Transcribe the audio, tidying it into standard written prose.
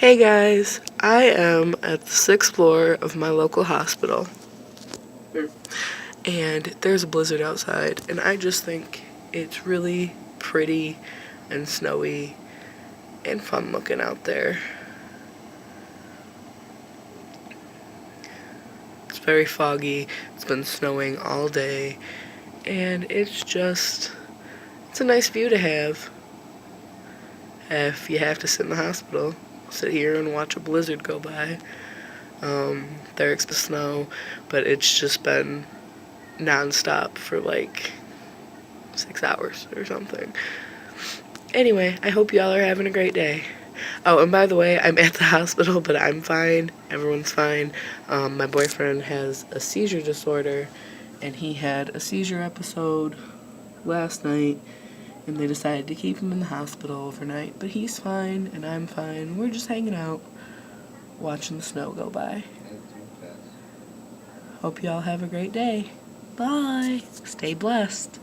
Hey guys, I am at the 6th floor of my local hospital, and there's a blizzard outside, and I just think it's really pretty and snowy and fun looking out there. It's very foggy, it's been snowing all day, and it's a nice view to have. If you have to sit in the hospital, sit here and watch a blizzard go by. There expects snow, but it's just been non-stop for like 6 hours or something. Anyway, I hope y'all are having a great day. Oh, and by the way, I'm at the hospital, but I'm fine. Everyone's fine. My boyfriend has a seizure disorder, and he had a seizure episode last night, and they decided to keep him in the hospital overnight. But he's fine, and I'm fine. We're just hanging out, watching the snow go by. Hope y'all have a great day. Bye. Stay blessed.